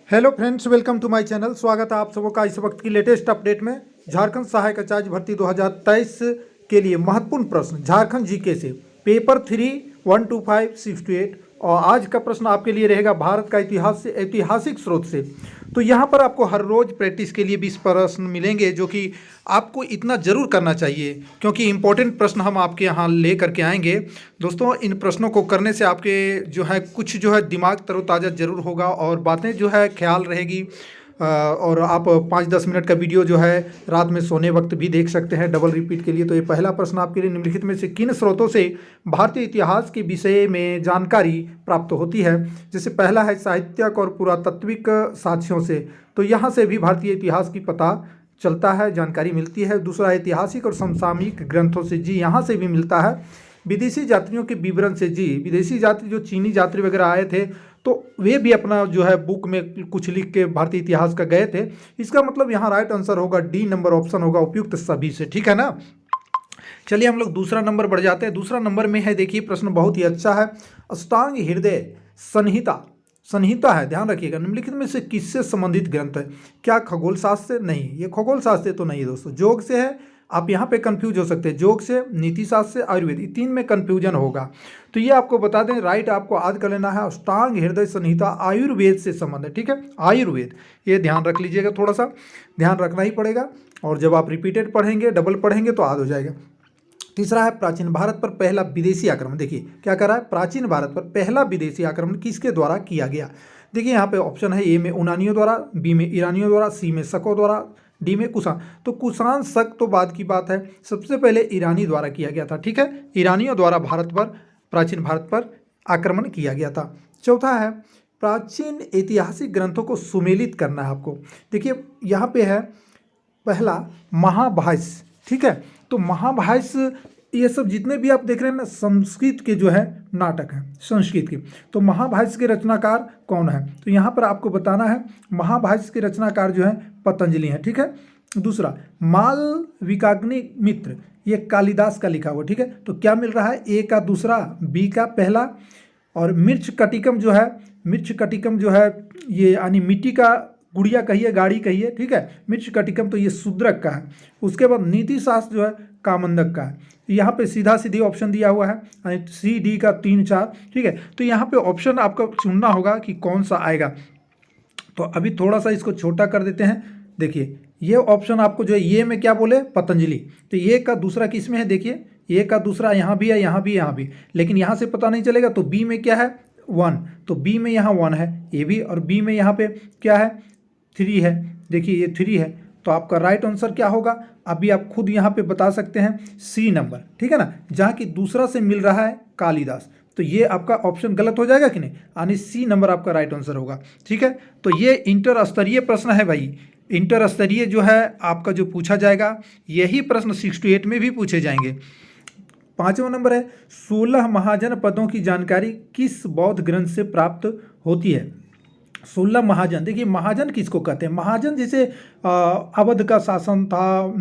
Hello friends, welcome to my channel. स्वागत है आप सबों का इस वक्त की लेटेस्ट अपडेट में। झारखंड सहायक आचार्य भर्ती 2023 के लिए महत्वपूर्ण प्रश्न झारखंड जीके से पेपर 3 125 6 to 8। और आज का प्रश्न आपके लिए रहेगा भारत का इतिहास से, ऐतिहासिक स्रोत से। तो यहाँ पर आपको हर रोज प्रैक्टिस के लिए 20 प्रश्न मिलेंगे, जो कि आपको इतना जरूर करना चाहिए क्योंकि इंपॉर्टेंट प्रश्न हम आपके यहाँ ले करके आएंगे। दोस्तों, इन प्रश्नों को करने से आपके जो है कुछ जो है दिमाग तरोताज़ा जरूर होगा और बातें जो है ख्याल रहेगी। और आप 5-10 मिनट का वीडियो जो है रात में सोने वक्त भी देख सकते हैं डबल रिपीट के लिए। तो ये पहला प्रश्न आपके लिए, निम्नलिखित में से किन स्रोतों से भारतीय इतिहास के विषय में जानकारी प्राप्त होती है? जैसे पहला है साहित्यक और पुरातात्विक साक्ष्यों से, तो यहाँ से भी भारतीय इतिहास की पता चलता है, जानकारी मिलती है। दूसरा है ऐतिहासिक और समसामयिक ग्रंथों से, जी यहाँ से भी मिलता है। विदेशी यात्रियों के विवरण से, जी विदेशी यात्री जो चीनी यात्री वगैरह आए थे तो वे भी अपना जो है बुक में कुछ लिख के भारतीय इतिहास का गए थे। इसका मतलब यहाँ राइट आंसर होगा डी नंबर ऑप्शन होगा उपयुक्त सभी से, ठीक है ना। चलिए हम लोग दूसरा नंबर बढ़ जाते हैं। दूसरा नंबर में है, देखिए प्रश्न बहुत ही अच्छा है। अष्टांग हृदय संहिता, संहिता है, ध्यान रखिएगा, निम्नलिखित में से किससे संबंधित ग्रंथ है? क्या खगोल शास्त्र से? नहीं, ये खगोल शास्त्र तो नहीं है दोस्तों। योग से है, आप यहाँ पे कंफ्यूज हो सकते हैं, योग से, नीति शास्त्र से, आयुर्वेद, ये तीन में कंफ्यूजन होगा। तो ये आपको बता दें, राइट आपको याद कर लेना है, अष्टांग हृदय संहिता आयुर्वेद से संबंध है, ठीक है, आयुर्वेद, ये ध्यान रख लीजिएगा, थोड़ा सा ध्यान रखना ही पड़ेगा। और जब आप रिपीटेड पढ़ेंगे, डबल पढ़ेंगे तो याद हो जाएगा। तीसरा है प्राचीन भारत पर पहला विदेशी आक्रमण। देखिए क्या कर रहा है, प्राचीन भारत पर पहला विदेशी आक्रमण किसके द्वारा किया गया? देखिए यहाँ पे ऑप्शन है, ए में यूनानियों द्वारा, बी में ईरानियों द्वारा, सी में शकों द्वारा, डी में कुषाण। तो कुषाण शक तो बाद की बात है, सबसे पहले ईरानी द्वारा किया गया था, ठीक है, ईरानियों द्वारा भारत पर, प्राचीन भारत पर आक्रमण किया गया था। चौथा है प्राचीन ऐतिहासिक ग्रंथों को सुमेलित करना है आपको। देखिए यहाँ पे है पहला महाभाष्य, ठीक है। तो महाभाष्य, ये सब जितने भी आप देख रहे हैं ना, संस्कृत के जो है नाटक हैं, संस्कृत के। तो महाभाष्य के रचनाकार कौन है? तो यहाँ पर आपको बताना है, महाभाष्य के रचनाकार जो है पतंजलि हैं, ठीक है। दूसरा मालविकाग्नि मित्र, ये कालिदास का लिखा हुआ, ठीक है। तो क्या मिल रहा है, ए का दूसरा, बी का पहला। और मिर्च कटिकम जो है, मिर्च कटिकम जो है ये यानी मिट्टी का गुड़िया कहिए, गाड़ी कहिए, ठीक है, मिर्च कटिकम, तो ये शूद्रक का है। उसके बाद नीति शास्त्र जो है कामंदक का है। यहाँ पे सीधा सीधी ऑप्शन दिया हुआ है, सी डी का 3-4, ठीक है। तो यहाँ पे ऑप्शन आपका चुनना होगा कि कौन सा आएगा। तो अभी थोड़ा सा इसको छोटा कर देते हैं। देखिए ये ऑप्शन आपको जो है, ये में क्या बोले, पतंजलि, तो ये का दूसरा किस में है? देखिए ये का दूसरा यहाँ भी है, यहाँ भी, यहाँ भी, लेकिन यहाँ से पता नहीं चलेगा। तो बी में क्या है, 1, तो बी में यहाँ 1 है, ये भी, और बी में यहाँ पे क्या है, 3 है। देखिए ये 3 है, तो आपका राइट आंसर क्या होगा? अभी आप खुद यहाँ पे बता सकते हैं, सी नंबर, ठीक है ना, जहाँ की दूसरा से मिल रहा है कालिदास। तो ये आपका ऑप्शन गलत हो जाएगा कि नहीं, यानी सी नंबर आपका राइट आंसर होगा, ठीक है। तो ये इंटर स्तरीय प्रश्न है भाई, इंटर स्तरीय जो है आपका जो पूछा जाएगा, यही प्रश्न 6 to 8 में भी पूछे जाएंगे। 5वां नंबर है 16 महाजन पदों की जानकारी किस बौद्ध ग्रंथ से प्राप्त होती है? 16 महाजन, देखिए महाजन किसको कहते हैं? महाजन जैसे अवध का शासन था,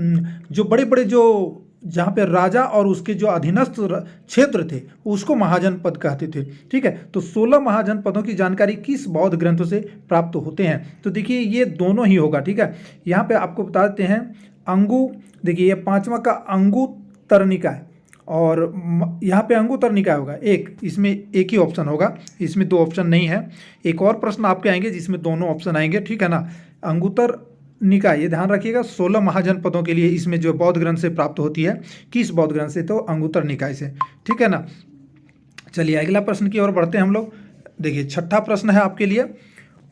जो बड़े बड़े जो जहाँ पे राजा और उसके जो अधीनस्थ क्षेत्र थे उसको महाजन पद कहते थे, ठीक है। तो 16 महाजन पदों की जानकारी किस बौद्ध ग्रंथों से प्राप्त होते हैं? तो देखिए ये दोनों ही होगा, ठीक है। यहाँ पे आपको बता देते हैं अंगु, देखिए ये 5वां का अंगुत्तरनिका है, और यहाँ पे अंगुत्तरनिका होगा एक, इसमें एक ही ऑप्शन होगा, इसमें 2 ऑप्शन नहीं है। एक और प्रश्न आपके आएंगे जिसमें दोनों ऑप्शन आएंगे, ठीक है ना। अंगुत्तरनिका, ये ध्यान रखिएगा, 16 महाजन पदों के लिए इसमें जो बौद्ध ग्रंथ से प्राप्त होती है, किस बौद्ध ग्रंथ से? तो अंगुत्तरनिकाय से, ठीक है ना। चलिए अगला प्रश्न की ओर बढ़ते हैं हम लोग। देखिए छठा प्रश्न है आपके लिए,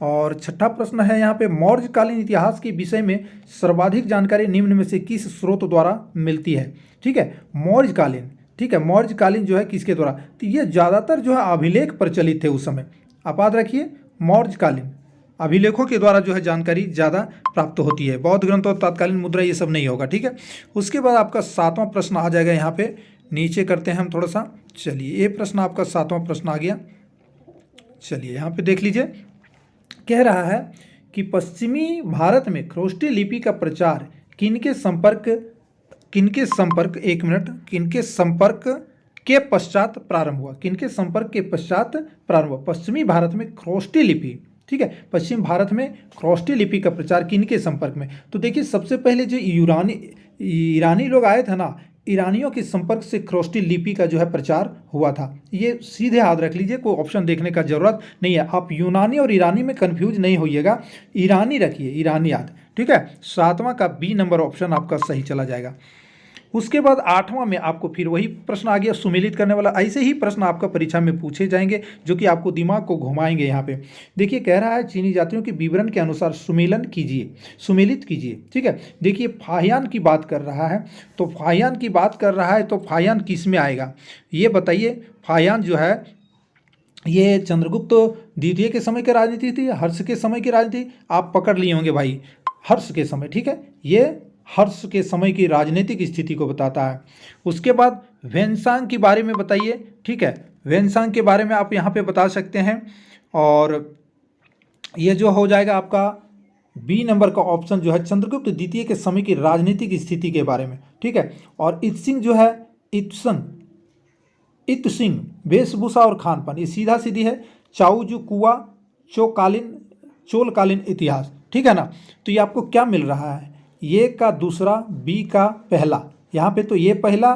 और छठा प्रश्न है यहाँ पे, मौर्यकालीन इतिहास के विषय में सर्वाधिक जानकारी निम्न में से किस स्रोत द्वारा मिलती है? ठीक है, मौर्यकालीन, ठीक है, मौर्यकालीन जो है किसके द्वारा? तो ये ज़्यादातर जो है अभिलेख प्रचलित थे उस समय, आप याद रखिए, मौर्यकालीन अभिलेखों के द्वारा जो है जानकारी ज़्यादा प्राप्त होती है। बौद्ध ग्रंथ और तत्कालीन मुद्रा ये सब नहीं होगा, ठीक है। उसके बाद आपका 7वां प्रश्न आ जाएगा, यहाँ पे नीचे करते हैं हम थोड़ा सा। चलिए ये प्रश्न आपका 7वां प्रश्न आ गया। चलिए यहाँ पे देख लीजिए, कह रहा है कि पश्चिमी भारत में ख्रोष्टी लिपि का प्रचार किनके संपर्क किनके संपर्क के पश्चात प्रारंभ हुआ? किनके संपर्क के पश्चात प्रारंभ हुआ? पश्चिमी भारत में ख्रोष्टी लिपि ठीक है। पश्चिम भारत में ख्रोष्टी लिपि का प्रचार किनके संपर्क में? तो देखिए सबसे पहले जो ईरानी लोग आए थे ना, ईरानियों के संपर्क से ख्रोष्टी लिपि का जो है प्रचार हुआ था। ये सीधे याद रख लीजिए, कोई ऑप्शन देखने का जरूरत नहीं है। आप यूनानी और ईरानी में कंफ्यूज नहीं होइएगा, ईरानी रखिए, ईरानी याद, ठीक है। 7वां का बी नंबर ऑप्शन आपका सही चला जाएगा। उसके बाद 8वां में आपको फिर वही प्रश्न आ गया सुमेलित करने वाला। ऐसे ही प्रश्न आपका परीक्षा में पूछे जाएंगे जो कि आपको दिमाग को घुमाएंगे। यहाँ पे देखिए कह रहा है चीनी जातियों के विवरण के अनुसार सुमेलन कीजिए, सुमेलित कीजिए, ठीक है। देखिए फाहियान की बात कर रहा है, तो फाहियान की बात कर रहा है, तो फाहियान किस में आएगा ये बताइए। फाहियान जो है ये चंद्रगुप्त द्वितीय के समय की राजनीति थी, हर्ष के समय की राजनीति, आप पकड़ लिए होंगे भाई, हर्ष के समय, ठीक है। ये हर्ष के समय की राजनीतिक स्थिति को बताता है। उसके बाद वेनसांग के बारे में बताइए, ठीक है। वेनसांग के बारे में आप यहाँ पे बता सकते हैं, और ये जो हो जाएगा आपका बी नंबर का ऑप्शन जो है चंद्रगुप्त द्वितीय के समय की राजनीतिक स्थिति के बारे में, ठीक है। और इत्सिंग जो है इत्सिंग वेशभूषा और खान पान, ये सीधा सीधी है। चाउजू कुआ चोलकालीन इतिहास, ठीक है ना। तो ये आपको क्या मिल रहा है, ये का दूसरा, बी का पहला, यहाँ पे तो ये पहला,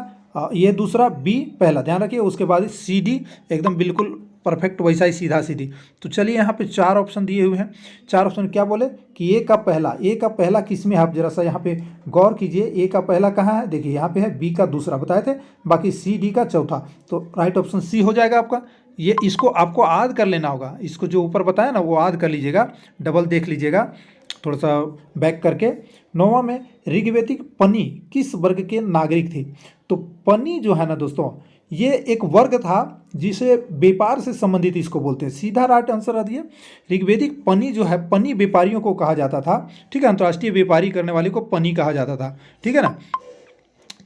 ये दूसरा, बी पहला, ध्यान रखिए। उसके बाद सी डी एकदम बिल्कुल परफेक्ट वैसा ही सीधा सीधी। तो चलिए यहाँ पे 4 ऑप्शन दिए हुए हैं। 4 ऑप्शन क्या बोले कि ए का पहला किस में है, आप जरा सा यहाँ पे गौर कीजिए। ए का पहला कहाँ है, देखिए यहाँ पे है, बी का दूसरा बताए थे, बाकी सी डी का चौथा। तो राइट ऑप्शन सी हो जाएगा आपका। ये इसको आपको याद कर लेना होगा, इसको जो ऊपर बताया ना वो याद कर लीजिएगा, डबल देख लीजिएगा थोड़ा सा बैक करके। 9वां में ऋग्वेदिक पनी किस वर्ग के नागरिक थे? तो पनी जो है ना दोस्तों, ये एक वर्ग था जिसे व्यापार से संबंधित इसको बोलते हैं। सीधा राइट आंसर आ दिया। ऋग्वेदिक पनी जो है, पनी व्यापारियों को कहा जाता था, ठीक है। अंतर्राष्ट्रीय व्यापारी करने वाले को पनी कहा जाता था, ठीक है ना।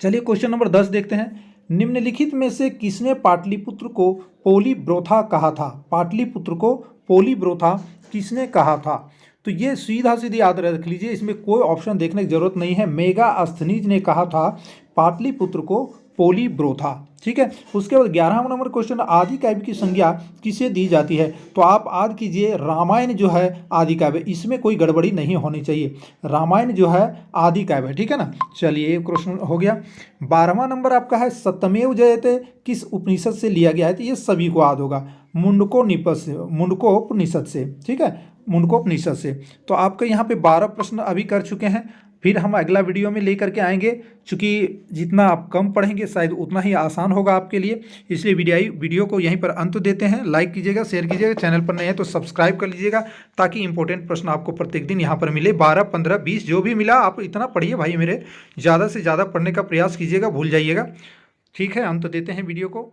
चलिए क्वेश्चन नंबर 10 देखते हैं। निम्नलिखित में से किसने पाटलिपुत्र को पोलीब्रोथा कहा था? पाटलिपुत्र को पोलीब्रोथा किसने कहा था? तो ये सीधा सीधी याद रख लीजिए, इसमें कोई ऑप्शन देखने की जरूरत नहीं है। मेगास्थनीज ने कहा था पाटलिपुत्र को पोलीब्रोथा, ठीक है। उसके बाद 11वां नंबर क्वेश्चन, आदि काव्य की संज्ञा किसे दी जाती है? तो आप याद कीजिए रामायण जो है आदि काव्य, इसमें कोई गड़बड़ी नहीं होनी चाहिए। रामायण जो है आदि काव्य है, ठीक है ना। चलिए क्वेश्चन हो गया। 12वां नंबर आपका है सत्यमेव जयते किस उपनिषद से लिया गया है? तो ये सभी को याद होगा, मुंडकोपनिषद से, ठीक है, मुंडकोपनिषद से। तो आपके यहाँ पे 12 प्रश्न अभी कर चुके हैं। फिर हम अगला वीडियो में लेकर के आएंगे, चूँकि जितना आप कम पढ़ेंगे शायद उतना ही आसान होगा आपके लिए। इसलिए वीडियो को यहीं पर अंत देते हैं। लाइक कीजिएगा, शेयर कीजिएगा, चैनल पर नए हैं तो सब्सक्राइब कर लीजिएगा, ताकि इंपॉर्टेंट प्रश्न आपको प्रत्येक दिन यहाँ पर मिले। 12, 15, 20 जो भी मिला आप इतना पढ़िए भाई मेरे, ज़्यादा से ज़्यादा पढ़ने का प्रयास कीजिएगा, भूल जाइएगा, ठीक है। अंत देते हैं वीडियो को।